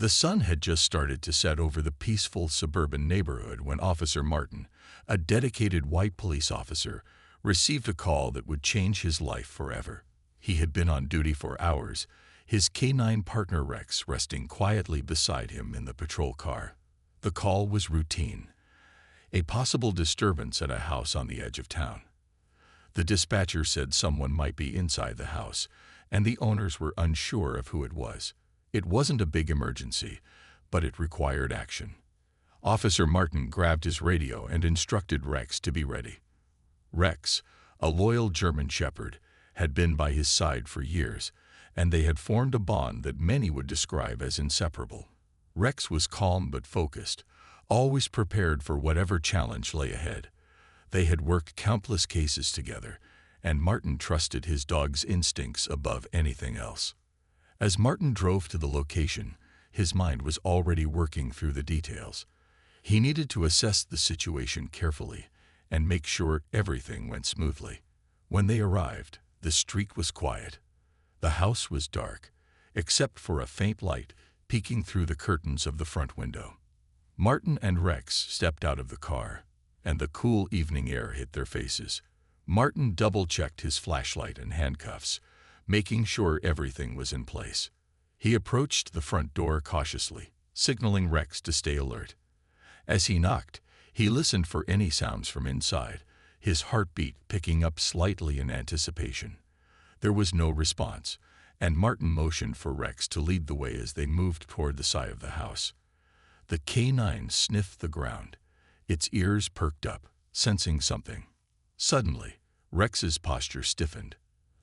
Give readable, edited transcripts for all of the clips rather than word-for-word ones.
The sun had just started to set over the peaceful suburban neighborhood when Officer Martin, a dedicated white police officer, received a call that would change his life forever. He had been on duty for hours, his K-9 partner Rex resting quietly beside him in the patrol car. The call was routine. A possible disturbance at a house on the edge of town. The dispatcher said someone might be inside the house, and the owners were unsure of who it was. It wasn't a big emergency, but it required action. Officer Martin grabbed his radio and instructed Rex to be ready. Rex, a loyal German shepherd, had been by his side for years, and they had formed a bond that many would describe as inseparable. Rex was calm but focused, always prepared for whatever challenge lay ahead. They had worked countless cases together, and Martin trusted his dog's instincts above anything else. As Martin drove to the location, his mind was already working through the details. He needed to assess the situation carefully and make sure everything went smoothly. When they arrived, the street was quiet. The house was dark, except for a faint light peeking through the curtains of the front window. Martin and Rex stepped out of the car, and the cool evening air hit their faces. Martin double-checked his flashlight and handcuffs, making sure everything was in place. He approached the front door cautiously, signaling Rex to stay alert. As he knocked, he listened for any sounds from inside, his heartbeat picking up slightly in anticipation. There was no response, and Martin motioned for Rex to lead the way as they moved toward the side of the house. The K-9 sniffed the ground, its ears perked up, sensing something. Suddenly, Rex's posture stiffened.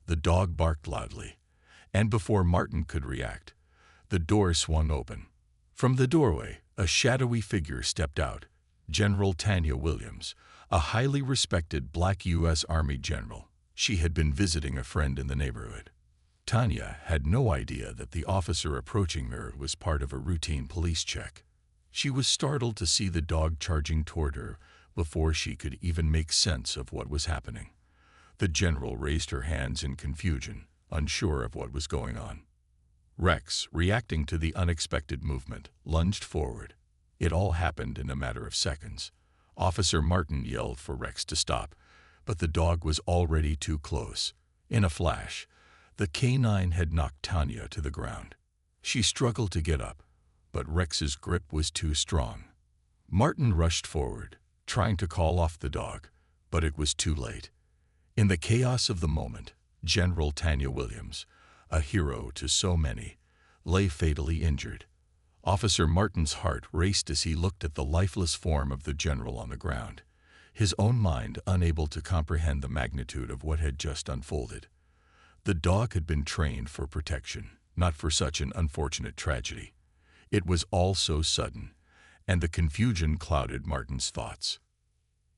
The dog barked loudly, and before Martin could react, the door swung open. From the doorway, a shadowy figure stepped out, General Tanya Williams, a highly respected black U.S. Army general. She had been visiting a friend in the neighborhood. Tanya had no idea that the officer approaching her was part of a routine police check. She was startled to see the dog charging toward her before she could even make sense of what was happening. The general raised her hands in confusion, unsure of what was going on. Rex, reacting to the unexpected movement, lunged forward. It all happened in a matter of seconds. Officer Martin yelled for Rex to stop, but the dog was already too close. In a flash, the K-9 had knocked Tanya to the ground. She struggled to get up, but Rex's grip was too strong. Martin rushed forward, trying to call off the dog, but it was too late. In the chaos of the moment, General Tanya Williams, a hero to so many, lay fatally injured. Officer Martin's heart raced as he looked at the lifeless form of the general on the ground, his own mind unable to comprehend the magnitude of what had just unfolded. The dog had been trained for protection, not for such an unfortunate tragedy. It was all so sudden, and the confusion clouded Martin's thoughts.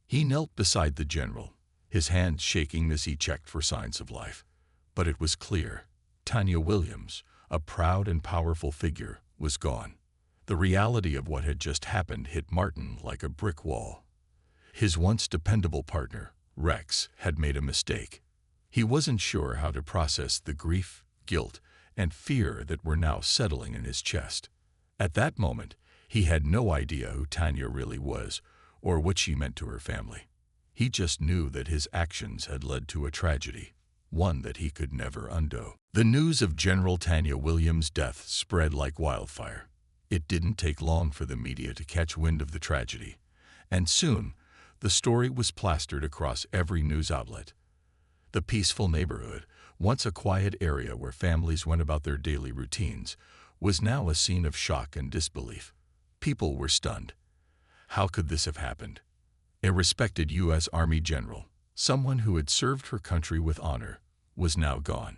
He knelt beside the general, his hands shaking as he checked for signs of life. But it was clear. Tanya Williams, a proud and powerful figure, was gone. The reality of what had just happened hit Martin like a brick wall. His once dependable partner, Rex, had made a mistake. He wasn't sure how to process the grief, guilt, and fear that were now settling in his chest. At that moment, he had no idea who Tanya really was or what she meant to her family. He just knew that his actions had led to a tragedy, one that he could never undo. The news of General Tanya Williams' death spread like wildfire. It didn't take long for the media to catch wind of the tragedy, and soon, the story was plastered across every news outlet. The peaceful neighborhood, once a quiet area where families went about their daily routines, was now a scene of shock and disbelief. People were stunned. How could this have happened? A respected U.S. Army general, someone who had served her country with honor, was now gone,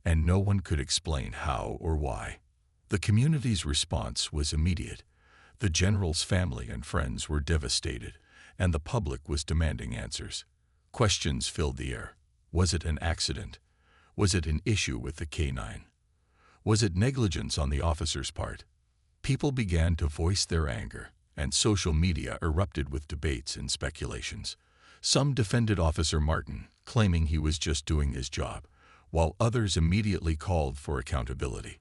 and no one could explain how or why. The community's response was immediate. The general's family and friends were devastated, and the public was demanding answers. Questions filled the air. Was it an accident? Was it an issue with the K-9? Was it negligence on the officer's part? People began to voice their anger, and social media erupted with debates and speculations. Some defended Officer Martin, claiming he was just doing his job, while others immediately called for accountability.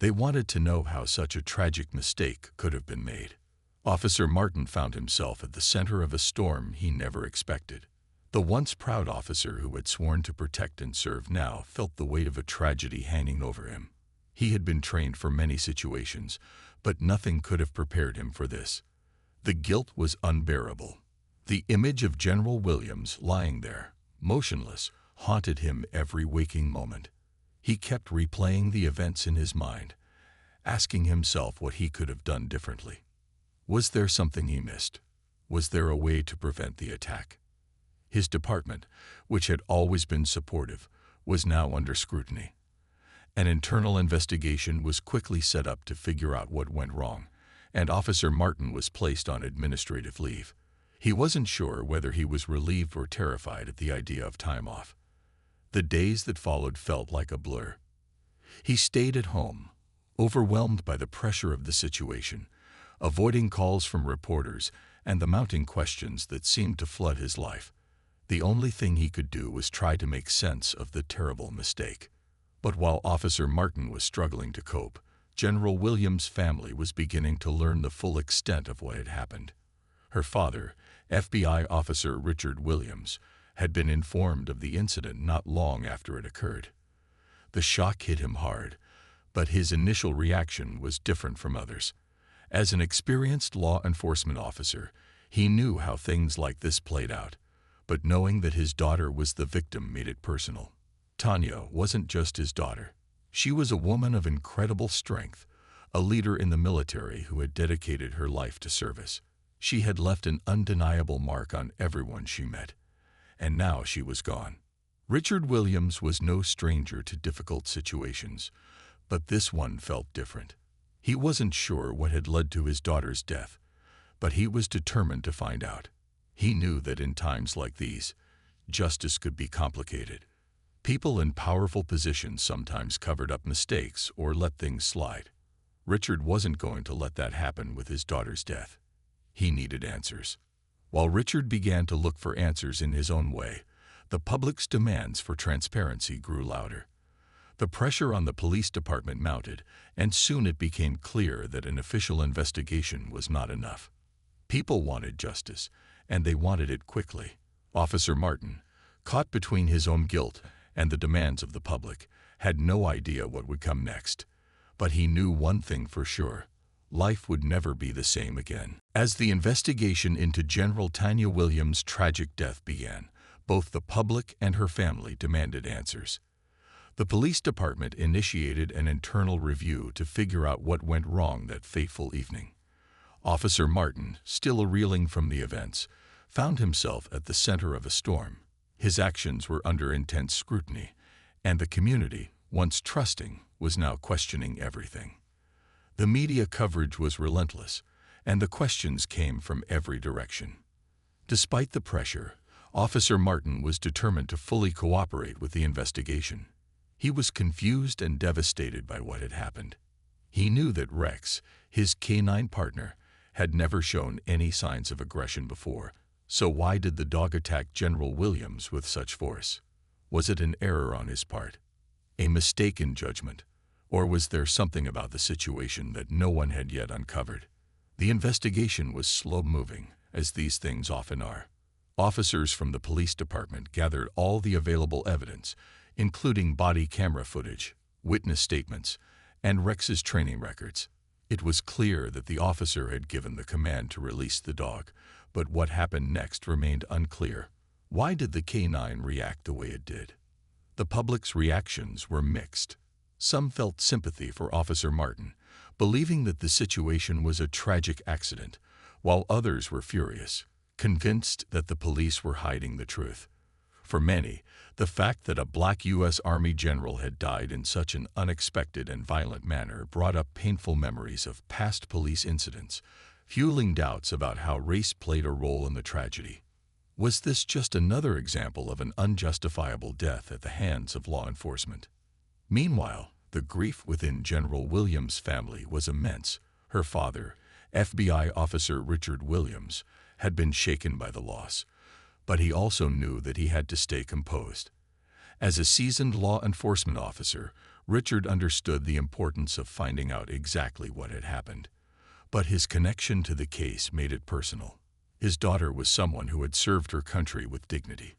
They wanted to know how such a tragic mistake could have been made. Officer Martin found himself at the center of a storm he never expected. The once proud officer who had sworn to protect and serve now felt the weight of a tragedy hanging over him. He had been trained for many situations, but nothing could have prepared him for this. The guilt was unbearable. The image of General Williams lying there, motionless, haunted him every waking moment. He kept replaying the events in his mind, asking himself what he could have done differently. Was there something he missed? Was there a way to prevent the attack? His department, which had always been supportive, was now under scrutiny. An internal investigation was quickly set up to figure out what went wrong, and Officer Martin was placed on administrative leave. He wasn't sure whether he was relieved or terrified at the idea of time off. The days that followed felt like a blur. He stayed at home, overwhelmed by the pressure of the situation, avoiding calls from reporters and the mounting questions that seemed to flood his life. The only thing he could do was try to make sense of the terrible mistake. But while Officer Martin was struggling to cope, General Williams' family was beginning to learn the full extent of what had happened. Her father, FBI Officer Richard Williams, had been informed of the incident not long after it occurred. The shock hit him hard, but his initial reaction was different from others. As an experienced law enforcement officer, he knew how things like this played out, but knowing that his daughter was the victim made it personal. Tanya wasn't just his daughter. She was a woman of incredible strength, a leader in the military who had dedicated her life to service. She had left an undeniable mark on everyone she met, and now she was gone. Richard Williams was no stranger to difficult situations, but this one felt different. He wasn't sure what had led to his daughter's death, but he was determined to find out. He knew that in times like these, justice could be complicated. People in powerful positions sometimes covered up mistakes or let things slide. Richard wasn't going to let that happen with his daughter's death. He needed answers. While Richard began to look for answers in his own way, the public's demands for transparency grew louder. The pressure on the police department mounted, and soon it became clear that an official investigation was not enough. People wanted justice, and they wanted it quickly. Officer Martin, caught between his own guilt and the demands of the public, had no idea what would come next. But he knew one thing for sure: life would never be the same again. As the investigation into General Tanya Williams' tragic death began, both the public and her family demanded answers. The police department initiated an internal review to figure out what went wrong that fateful evening. Officer Martin, still reeling from the events, found himself at the center of a storm. His actions were under intense scrutiny, and the community, once trusting, was now questioning everything. The media coverage was relentless, and the questions came from every direction. Despite the pressure, Officer Martin was determined to fully cooperate with the investigation. He was confused and devastated by what had happened. He knew that Rex, his K-9 partner, had never shown any signs of aggression before, so why did the dog attack General Williams with such force? Was it an error on his part? A mistake in judgment? Or was there something about the situation that no one had yet uncovered? The investigation was slow-moving, as these things often are. Officers from the police department gathered all the available evidence, including body camera footage, witness statements, and Rex's training records. It was clear that the officer had given the command to release the dog, but what happened next remained unclear. Why did the K-9 react the way it did? The public's reactions were mixed. Some felt sympathy for Officer Martin, believing that the situation was a tragic accident, while others were furious, convinced that the police were hiding the truth. For many, the fact that a black U.S. Army general had died in such an unexpected and violent manner brought up painful memories of past police incidents, fueling doubts about how race played a role in the tragedy. Was this just another example of an unjustifiable death at the hands of law enforcement? Meanwhile, the grief within General Williams' family was immense. Her father, FBI Officer Richard Williams, had been shaken by the loss, but he also knew that he had to stay composed. As a seasoned law enforcement officer, Richard understood the importance of finding out exactly what had happened, but his connection to the case made it personal. His daughter was someone who had served her country with dignity,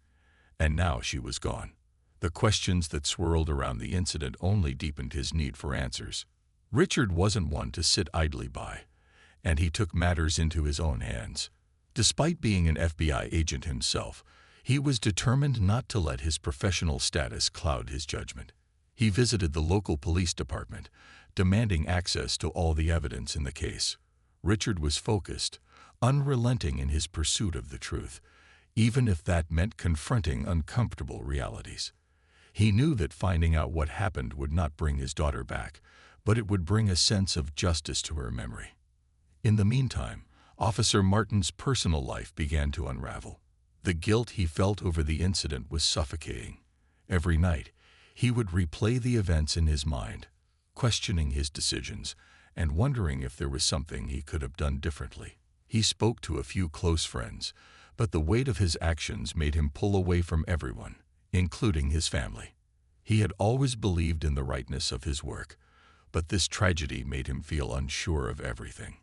and now she was gone. The questions that swirled around the incident only deepened his need for answers. Richard wasn't one to sit idly by, and he took matters into his own hands. Despite being an FBI agent himself, he was determined not to let his professional status cloud his judgment. He visited the local police department, demanding access to all the evidence in the case. Richard was focused, unrelenting in his pursuit of the truth, even if that meant confronting uncomfortable realities. He knew that finding out what happened would not bring his daughter back, but it would bring a sense of justice to her memory. In the meantime, Officer Martin's personal life began to unravel. The guilt he felt over the incident was suffocating. Every night, he would replay the events in his mind, questioning his decisions and wondering if there was something he could have done differently. He spoke to a few close friends, but the weight of his actions made him pull away from everyone, including his family. He had always believed in the rightness of his work, but this tragedy made him feel unsure of everything.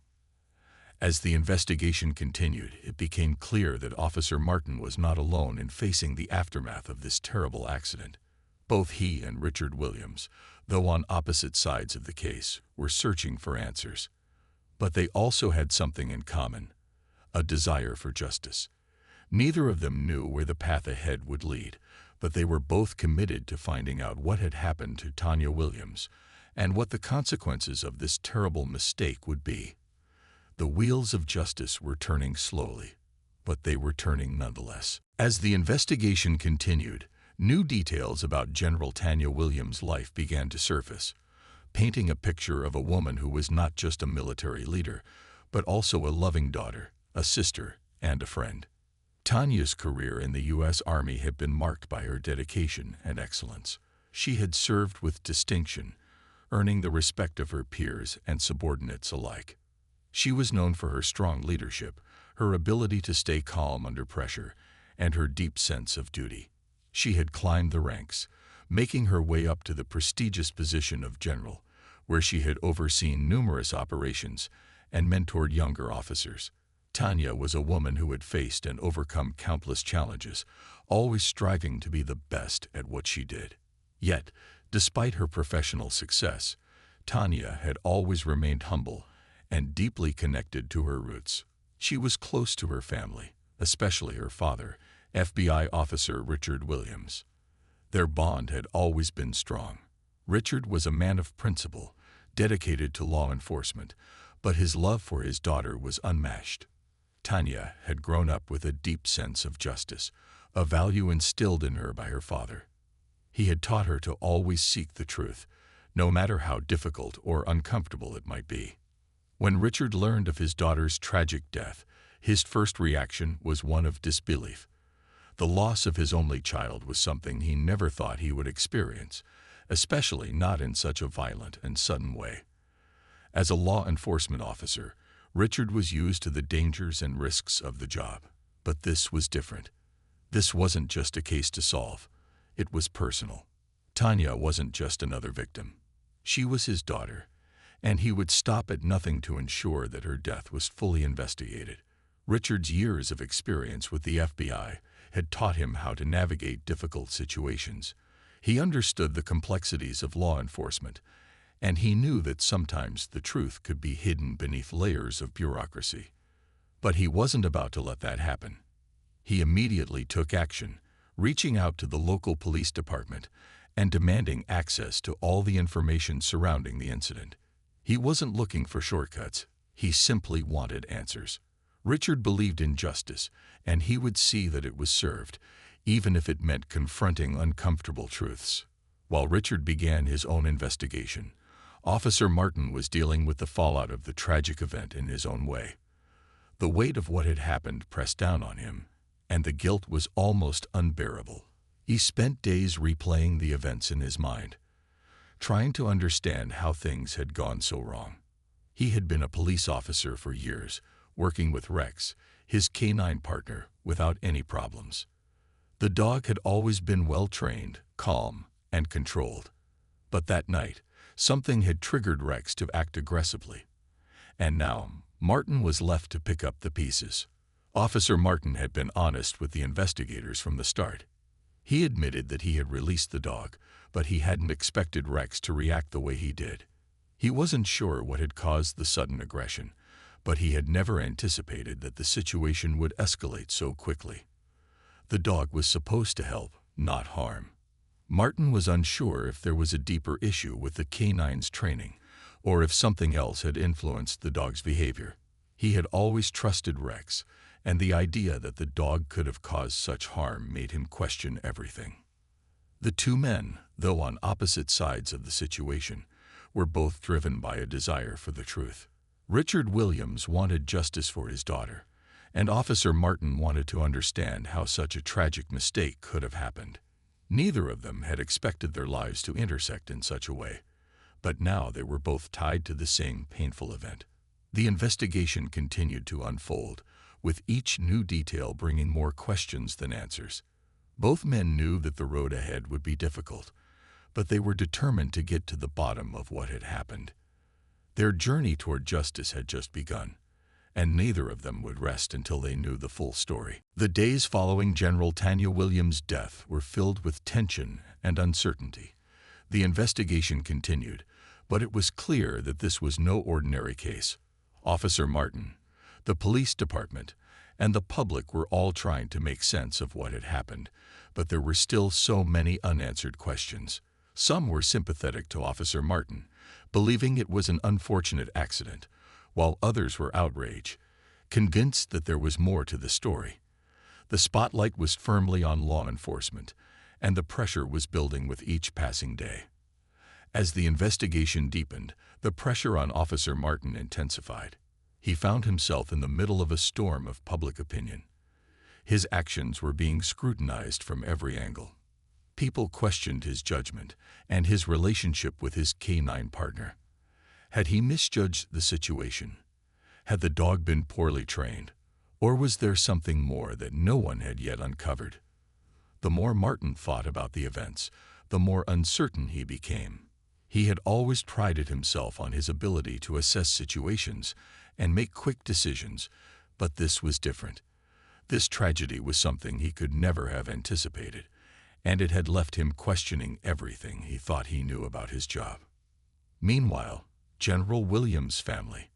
As the investigation continued, it became clear that Officer Martin was not alone in facing the aftermath of this terrible accident. Both he and Richard Williams, though on opposite sides of the case, were searching for answers. But they also had something in common: a desire for justice. Neither of them knew where the path ahead would lead, but they were both committed to finding out what had happened to Tanya Williams and what the consequences of this terrible mistake would be. The wheels of justice were turning slowly, but they were turning nonetheless. As the investigation continued, new details about General Tanya Williams' life began to surface, painting a picture of a woman who was not just a military leader, but also a loving daughter, a sister, and a friend. Tanya's career in the U.S. Army had been marked by her dedication and excellence. She had served with distinction, earning the respect of her peers and subordinates alike. She was known for her strong leadership, her ability to stay calm under pressure, and her deep sense of duty. She had climbed the ranks, making her way up to the prestigious position of general, where she had overseen numerous operations and mentored younger officers. Tanya was a woman who had faced and overcome countless challenges, always striving to be the best at what she did. Yet, despite her professional success, Tanya had always remained humble and deeply connected to her roots. She was close to her family, especially her father, FBI officer Richard Williams. Their bond had always been strong. Richard was a man of principle, dedicated to law enforcement, but his love for his daughter was unmatched. Tanya had grown up with a deep sense of justice, a value instilled in her by her father. He had taught her to always seek the truth, no matter how difficult or uncomfortable it might be. When Richard learned of his daughter's tragic death, his first reaction was one of disbelief. The loss of his only child was something he never thought he would experience, especially not in such a violent and sudden way. As a law enforcement officer, Richard was used to the dangers and risks of the job. But this was different. This wasn't just a case to solve. It was personal. Tanya wasn't just another victim. She was his daughter, and he would stop at nothing to ensure that her death was fully investigated. Richard's years of experience with the FBI had taught him how to navigate difficult situations. He understood the complexities of law enforcement, and he knew that sometimes the truth could be hidden beneath layers of bureaucracy. But he wasn't about to let that happen. He immediately took action, reaching out to the local police department and demanding access to all the information surrounding the incident. He wasn't looking for shortcuts. He simply wanted answers. Richard believed in justice, and he would see that it was served, even if it meant confronting uncomfortable truths. While Richard began his own investigation, Officer Martin was dealing with the fallout of the tragic event in his own way. The weight of what had happened pressed down on him, and the guilt was almost unbearable. He spent days replaying the events in his mind, trying to understand how things had gone so wrong. He had been a police officer for years, working with Rex, his K-9 partner, without any problems. The dog had always been well-trained, calm, and controlled. But that night, something had triggered Rex to act aggressively. And now, Martin was left to pick up the pieces. Officer Martin had been honest with the investigators from the start. He admitted that he had released the dog, but he hadn't expected Rex to react the way he did. He wasn't sure what had caused the sudden aggression, but he had never anticipated that the situation would escalate so quickly. The dog was supposed to help, not harm. Martin was unsure if there was a deeper issue with the K-9's training, or if something else had influenced the dog's behavior. He had always trusted Rex, and the idea that the dog could have caused such harm made him question everything. The two men, though on opposite sides of the situation, were both driven by a desire for the truth. Richard Williams wanted justice for his daughter, and Officer Martin wanted to understand how such a tragic mistake could have happened. Neither of them had expected their lives to intersect in such a way, but now they were both tied to the same painful event. The investigation continued to unfold, with each new detail bringing more questions than answers. Both men knew that the road ahead would be difficult, but they were determined to get to the bottom of what had happened. Their journey toward justice had just begun, and neither of them would rest until they knew the full story. The days following General Tanya Williams' death were filled with tension and uncertainty. The investigation continued, but it was clear that this was no ordinary case. Officer Martin, the police department, and the public were all trying to make sense of what had happened, but there were still so many unanswered questions. Some were sympathetic to Officer Martin, believing it was an unfortunate accident, while others were outraged, convinced that there was more to the story. The spotlight was firmly on law enforcement, and the pressure was building with each passing day. As the investigation deepened, the pressure on Officer Martin intensified. He found himself in the middle of a storm of public opinion. His actions were being scrutinized from every angle. People questioned his judgment and his relationship with his K-9 partner. Had he misjudged the situation? Had the dog been poorly trained? Or was there something more that no one had yet uncovered? The more Martin thought about the events, the more uncertain he became. He had always prided himself on his ability to assess situations and make quick decisions, but this was different. This tragedy was something he could never have anticipated, and it had left him questioning everything he thought he knew about his job. Meanwhile, General Williams' family,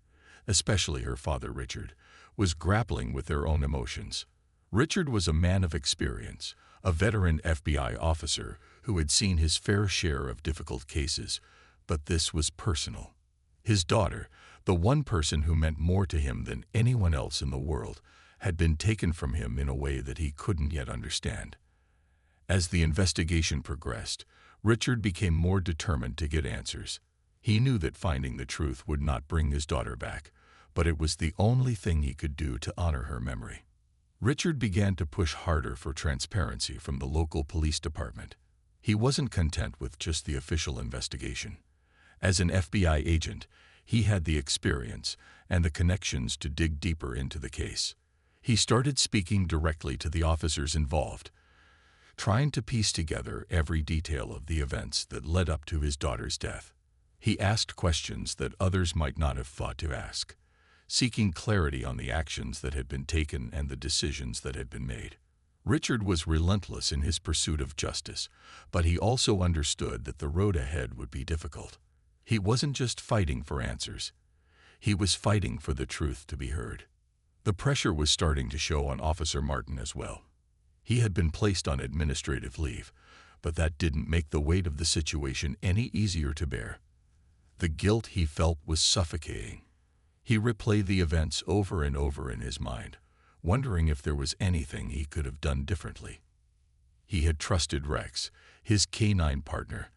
especially her father Richard, was grappling with their own emotions. Richard was a man of experience, a veteran FBI officer who had seen his fair share of difficult cases, but this was personal. His daughter, the one person who meant more to him than anyone else in the world, had been taken from him in a way that he couldn't yet understand. As the investigation progressed, Richard became more determined to get answers. He knew that finding the truth would not bring his daughter back, but it was the only thing he could do to honor her memory. Richard began to push harder for transparency from the local police department. He wasn't content with just the official investigation. As an FBI agent, he had the experience and the connections to dig deeper into the case. He started speaking directly to the officers involved, trying to piece together every detail of the events that led up to his daughter's death. He asked questions that others might not have thought to ask, seeking clarity on the actions that had been taken and the decisions that had been made. Richard was relentless in his pursuit of justice, but he also understood that the road ahead would be difficult. He wasn't just fighting for answers. He was fighting for the truth to be heard. The pressure was starting to show on Officer Martin as well. He had been placed on administrative leave, but that didn't make the weight of the situation any easier to bear. The guilt he felt was suffocating. He replayed the events over and over in his mind, wondering if there was anything he could have done differently. He had trusted Rex, his K-9 partner,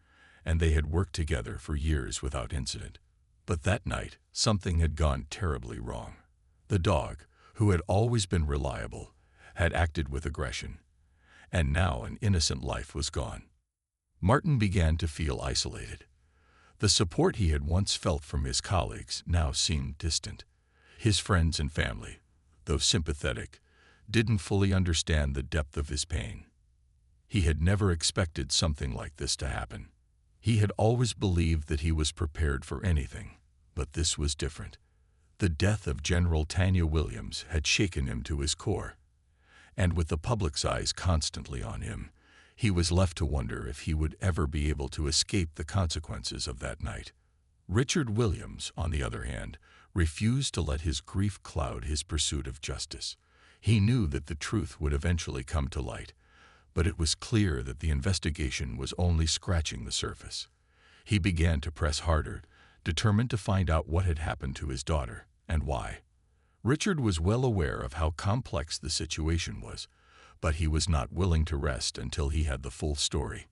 and they had worked together for years without incident. But that night, something had gone terribly wrong. The dog, who had always been reliable, had acted with aggression, and now an innocent life was gone. Martin began to feel isolated. The support he had once felt from his colleagues now seemed distant. His friends and family, though sympathetic, didn't fully understand the depth of his pain. He had never expected something like this to happen. He had always believed that he was prepared for anything, but this was different. The death of General Tanya Williams had shaken him to his core, and with the public's eyes constantly on him, he was left to wonder if he would ever be able to escape the consequences of that night. Richard Williams, on the other hand, refused to let his grief cloud his pursuit of justice. He knew that the truth would eventually come to light, but it was clear that the investigation was only scratching the surface. He began to press harder, determined to find out what had happened to his daughter and why. Richard was well aware of how complex the situation was, but he was not willing to rest until he had the full story.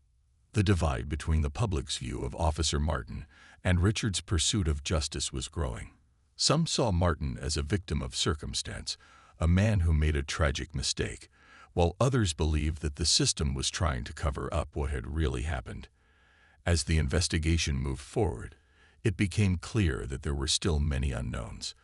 The divide between the public's view of Officer Martin and Richard's pursuit of justice was growing. Some saw Martin as a victim of circumstance, a man who made a tragic mistake, while others believed that the system was trying to cover up what had really happened. As the investigation moved forward, it became clear that there were still many unknowns.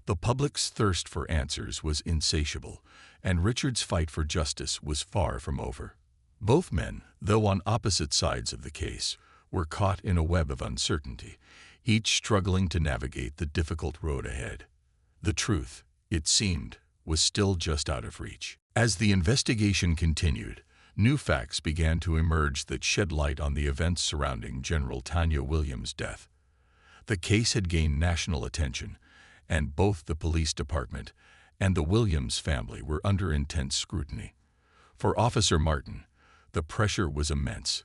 The public's thirst for answers was insatiable, and Richard's fight for justice was far from over. Both men, though on opposite sides of the case, were caught in a web of uncertainty, each struggling to navigate the difficult road ahead. The truth, it seemed, was still just out of reach. As the investigation continued, new facts began to emerge that shed light on the events surrounding General Tanya Williams' death. The case had gained national attention, and both the police department and the Williams family were under intense scrutiny. For Officer Martin, the pressure was immense.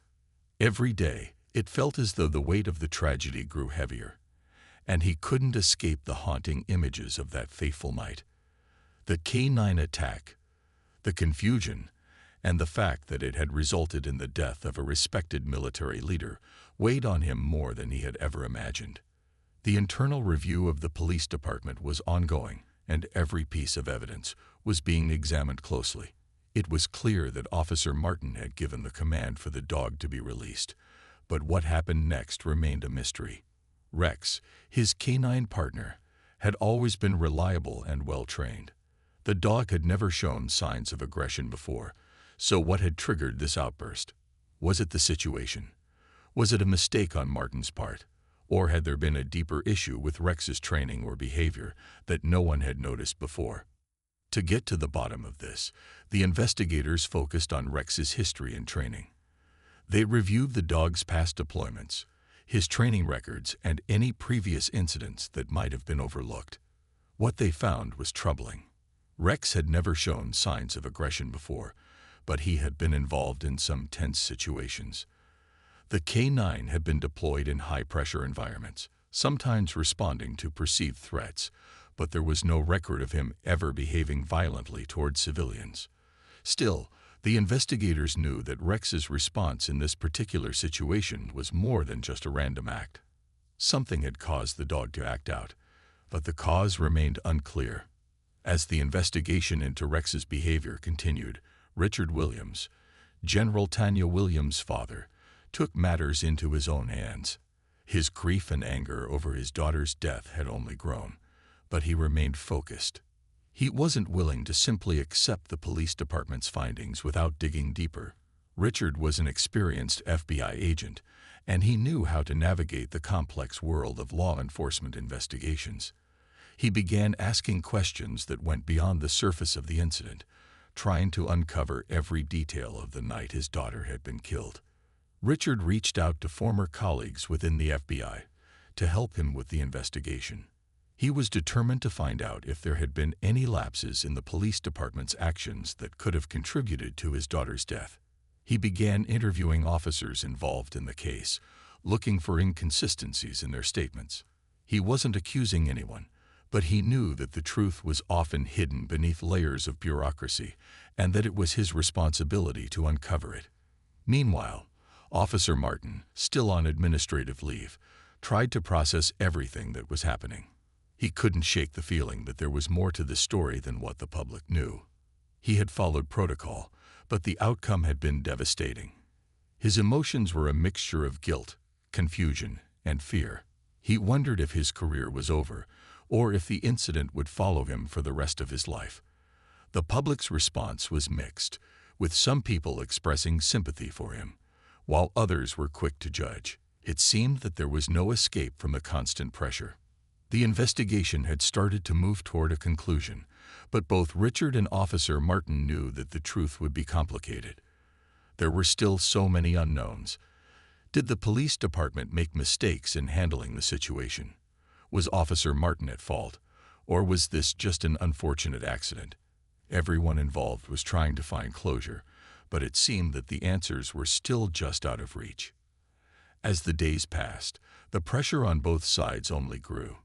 Every day, it felt as though the weight of the tragedy grew heavier, and he couldn't escape the haunting images of that fateful night. The K-9 attack, the confusion, and the fact that it had resulted in the death of a respected military leader weighed on him more than he had ever imagined. The internal review of the police department was ongoing, and every piece of evidence was being examined closely. It was clear that Officer Martin had given the command for the dog to be released, but what happened next remained a mystery. Rex, his K-9 partner, had always been reliable and well-trained. The dog had never shown signs of aggression before, so what had triggered this outburst? Was it the situation? Was it a mistake on Martin's part? Or had there been a deeper issue with Rex's training or behavior that no one had noticed before? To get to the bottom of this, the investigators focused on Rex's history and training. They reviewed the dog's past deployments, his training records, and any previous incidents that might have been overlooked. What they found was troubling. Rex had never shown signs of aggression before, but he had been involved in some tense situations. The K-9 had been deployed in high-pressure environments, sometimes responding to perceived threats, but there was no record of him ever behaving violently toward civilians. Still, the investigators knew that Rex's response in this particular situation was more than just a random act. Something had caused the dog to act out, but the cause remained unclear. As the investigation into Rex's behavior continued, Richard Williams, General Tanya Williams' father, took matters into his own hands. His grief and anger over his daughter's death had only grown, but he remained focused. He wasn't willing to simply accept the police department's findings without digging deeper. Richard was an experienced FBI agent, and he knew how to navigate the complex world of law enforcement investigations. He began asking questions that went beyond the surface of the incident, trying to uncover every detail of the night his daughter had been killed. Richard reached out to former colleagues within the FBI to help him with the investigation. He was determined to find out if there had been any lapses in the police department's actions that could have contributed to his daughter's death. He began interviewing officers involved in the case, looking for inconsistencies in their statements. He wasn't accusing anyone, but he knew that the truth was often hidden beneath layers of bureaucracy and that it was his responsibility to uncover it. Meanwhile, Officer Martin, still on administrative leave, tried to process everything that was happening. He couldn't shake the feeling that there was more to the story than what the public knew. He had followed protocol, but the outcome had been devastating. His emotions were a mixture of guilt, confusion, and fear. He wondered if his career was over, or if the incident would follow him for the rest of his life. The public's response was mixed, with some people expressing sympathy for him, while others were quick to judge. It seemed that there was no escape from the constant pressure. The investigation had started to move toward a conclusion, but both Richard and Officer Martin knew that the truth would be complicated. There were still so many unknowns. Did the police department make mistakes in handling the situation? Was Officer Martin at fault, or was this just an unfortunate accident? Everyone involved was trying to find closure, but it seemed that the answers were still just out of reach. As the days passed, the pressure on both sides only grew.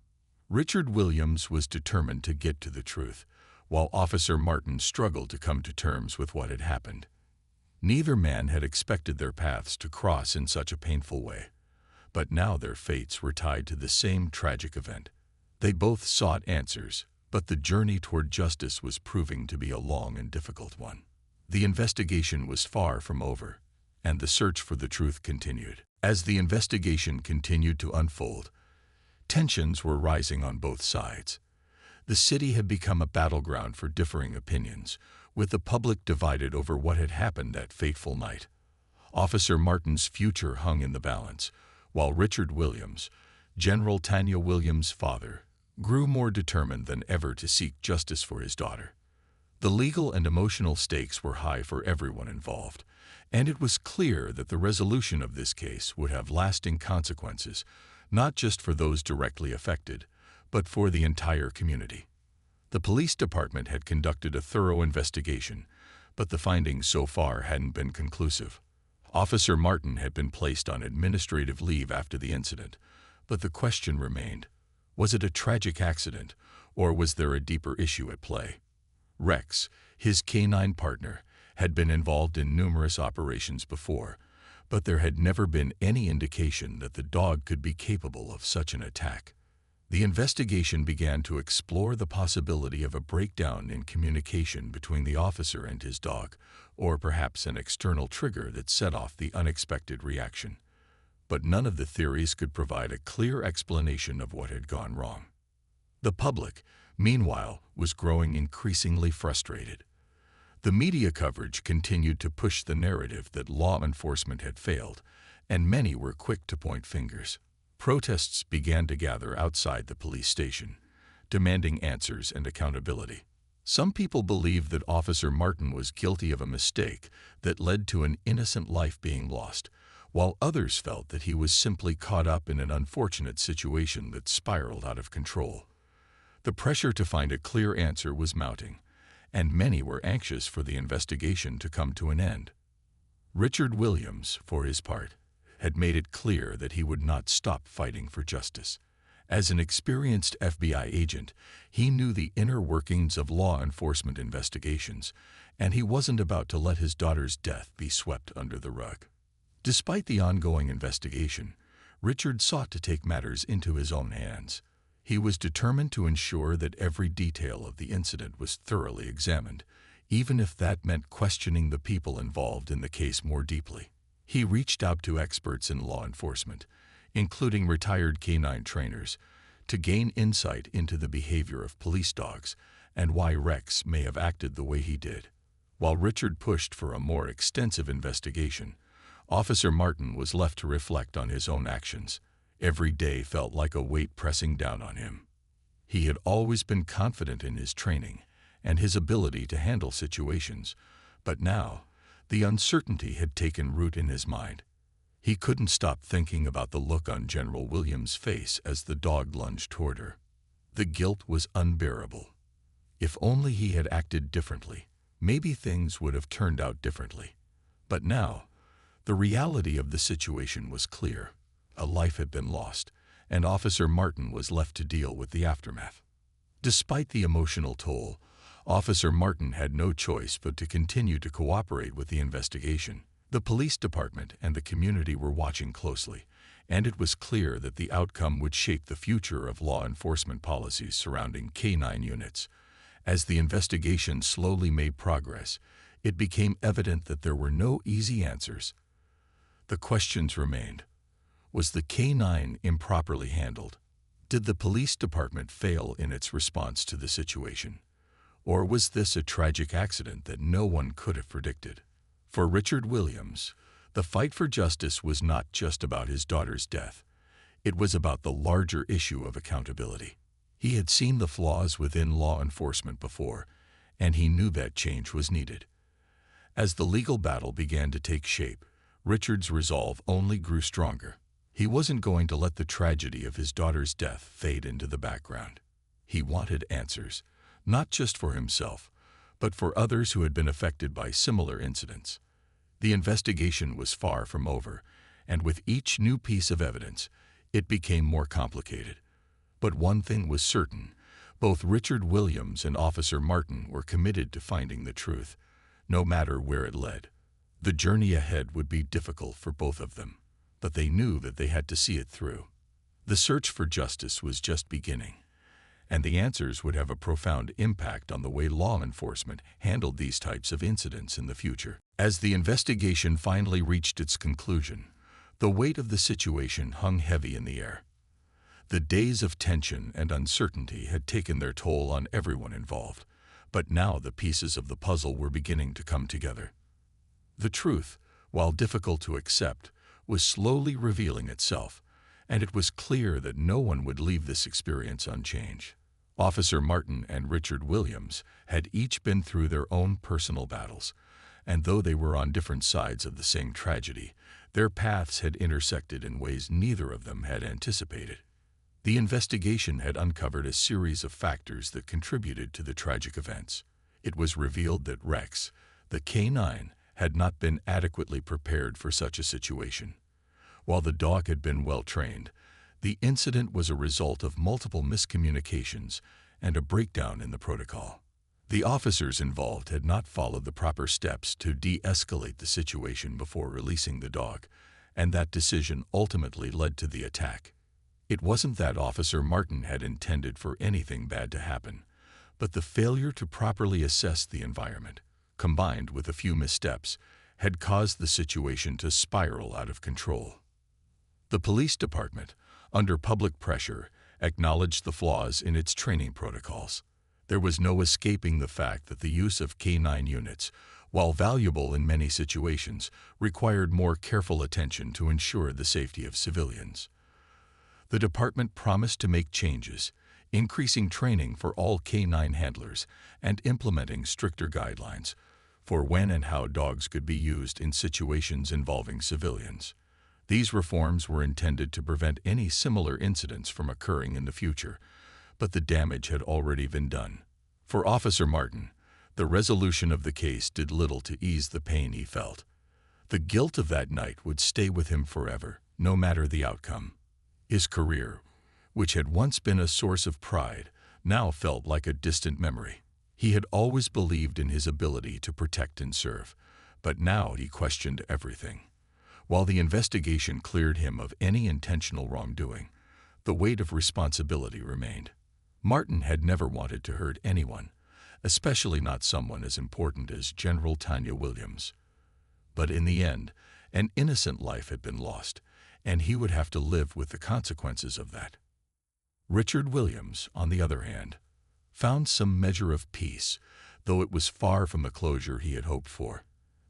Richard Williams was determined to get to the truth, while Officer Martin struggled to come to terms with what had happened. Neither man had expected their paths to cross in such a painful way, but now their fates were tied to the same tragic event. They both sought answers, but the journey toward justice was proving to be a long and difficult one. The investigation was far from over, and the search for the truth continued. As the investigation continued to unfold, tensions were rising on both sides. The city had become a battleground for differing opinions, with the public divided over what had happened that fateful night. Officer Martin's future hung in the balance, while Richard Williams, General Tanya Williams' father, grew more determined than ever to seek justice for his daughter. The legal and emotional stakes were high for everyone involved, and it was clear that the resolution of this case would have lasting consequences, not just for those directly affected, but for the entire community. The police department had conducted a thorough investigation, but the findings so far hadn't been conclusive. Officer Martin had been placed on administrative leave after the incident, but the question remained: was it a tragic accident, or was there a deeper issue at play? Rex, his K-9 partner, had been involved in numerous operations before, but there had never been any indication that the dog could be capable of such an attack. The investigation began to explore the possibility of a breakdown in communication between the officer and his dog, or perhaps an external trigger that set off the unexpected reaction. But none of the theories could provide a clear explanation of what had gone wrong. The public, meanwhile, was growing increasingly frustrated. The media coverage continued to push the narrative that law enforcement had failed, and many were quick to point fingers. Protests began to gather outside the police station, demanding answers and accountability. Some people believed that Officer Martin was guilty of a mistake that led to an innocent life being lost, while others felt that he was simply caught up in an unfortunate situation that spiraled out of control. The pressure to find a clear answer was mounting, and many were anxious for the investigation to come to an end. Richard Williams, for his part, had made it clear that he would not stop fighting for justice. As an experienced FBI agent, he knew the inner workings of law enforcement investigations, and he wasn't about to let his daughter's death be swept under the rug. Despite the ongoing investigation, Richard sought to take matters into his own hands. He was determined to ensure that every detail of the incident was thoroughly examined, even if that meant questioning the people involved in the case more deeply. He reached out to experts in law enforcement, including retired K-9 trainers, to gain insight into the behavior of police dogs and why Rex may have acted the way he did. While Richard pushed for a more extensive investigation, Officer Martin was left to reflect on his own actions. Every day felt like a weight pressing down on him. He had always been confident in his training and his ability to handle situations, but now the uncertainty had taken root in his mind. He couldn't stop thinking about the look on General Williams' face as the dog lunged toward her. The guilt was unbearable. If only he had acted differently, maybe things would have turned out differently. But now, the reality of the situation was clear. A life had been lost, and Officer Martin was left to deal with the aftermath. Despite the emotional toll, Officer Martin had no choice but to continue to cooperate with the investigation. The police department and the community were watching closely, and it was clear that the outcome would shape the future of law enforcement policies surrounding K-9 units. As the investigation slowly made progress, it became evident that there were no easy answers. The questions remained. Was the K-9 improperly handled? Did the police department fail in its response to the situation? Or was this a tragic accident that no one could have predicted? For Richard Williams, The fight for justice was not just about his daughter's death. It was about the larger issue of accountability. He had seen the flaws within law enforcement before, and he knew that change was needed. As the legal battle began to take shape, Richard's resolve only grew stronger. He wasn't going to let the tragedy of his daughter's death fade into the background. He wanted answers, not just for himself, but for others who had been affected by similar incidents. The investigation was far from over, and with each new piece of evidence, it became more complicated. But one thing was certain: both Richard Williams and Officer Martin were committed to finding the truth, no matter where it led. The journey ahead would be difficult for both of them, but they knew that they had to see it through. The search for justice was just beginning, and the answers would have a profound impact on the way law enforcement handled these types of incidents in the future. As the investigation finally reached its conclusion, the weight of the situation hung heavy in the air. The days of tension and uncertainty had taken their toll on everyone involved, but now the pieces of the puzzle were beginning to come together. The truth, while difficult to accept, was slowly revealing itself, and it was clear that no one would leave this experience unchanged. Officer Martin and Richard Williams had each been through their own personal battles, and though they were on different sides of the same tragedy, their paths had intersected in ways neither of them had anticipated. The investigation had uncovered a series of factors that contributed to the tragic events. It was revealed that Rex, the K-9, had not been adequately prepared for such a situation. While the dog had been well trained, the incident was a result of multiple miscommunications and a breakdown in the protocol. The officers involved had not followed the proper steps to de-escalate the situation before releasing the dog, and that decision ultimately led to the attack. It wasn't that Officer Martin had intended for anything bad to happen, but the failure to properly assess the environment, combined with a few missteps, had caused the situation to spiral out of control. The police department, under public pressure, acknowledged the flaws in its training protocols. There was no escaping the fact that the use of K-9 units, while valuable in many situations, required more careful attention to ensure the safety of civilians. The department promised to make changes, increasing training for all K-9 handlers and implementing stricter guidelines for when and how dogs could be used in situations involving civilians. These reforms were intended to prevent any similar incidents from occurring in the future, but the damage had already been done. For Officer Martin, the resolution of the case did little to ease the pain he felt. The guilt of that night would stay with him forever, no matter the outcome. His career, which had once been a source of pride, now felt like a distant memory. He had always believed in his ability to protect and serve, but now he questioned everything. While the investigation cleared him of any intentional wrongdoing, the weight of responsibility remained. Martin had never wanted to hurt anyone, especially not someone as important as General Tanya Williams. But in the end, an innocent life had been lost, and he would have to live with the consequences of that. Richard Williams, on the other hand, found some measure of peace, though it was far from the closure he had hoped for.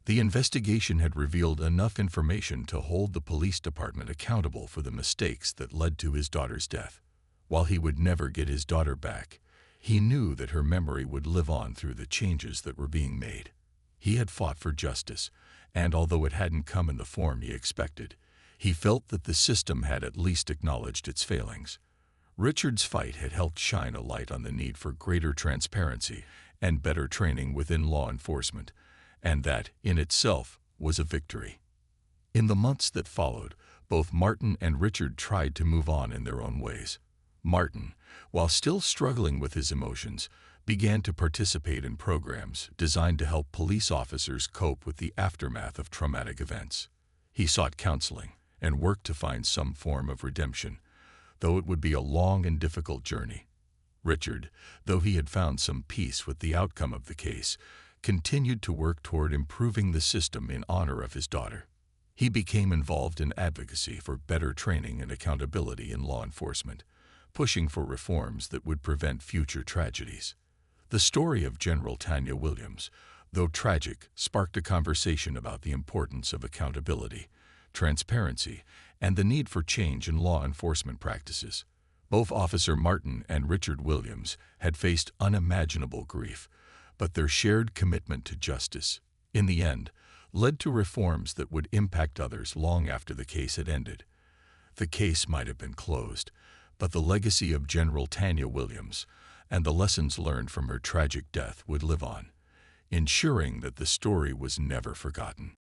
The investigation had revealed enough information to hold the police department accountable for the mistakes that led to his daughter's death. While he would never get his daughter back, he knew that her memory would live on through the changes that were being made. He had fought for justice, and although it hadn't come in the form he expected, he felt that the system had at least acknowledged its failings. Richard's fight had helped shine a light on the need for greater transparency and better training within law enforcement, and that, in itself, was a victory. In the months that followed, both Martin and Richard tried to move on in their own ways. Martin, while still struggling with his emotions, began to participate in programs designed to help police officers cope with the aftermath of traumatic events. He sought counseling and worked to find some form of redemption, though it would be a long and difficult journey. Richard, though he had found some peace with the outcome of the case, continued to work toward improving the system in honor of his daughter. He became involved in advocacy for better training and accountability in law enforcement, pushing for reforms that would prevent future tragedies. The story of General Tanya Williams, though tragic, sparked a conversation about the importance of accountability, transparency, and the need for change in law enforcement practices. Both Officer Martin and Richard Williams had faced unimaginable grief, but their shared commitment to justice, in the end, led to reforms that would impact others long after the case had ended. The case might have been closed, but the legacy of General Tanya Williams and the lessons learned from her tragic death would live on, ensuring that the story was never forgotten.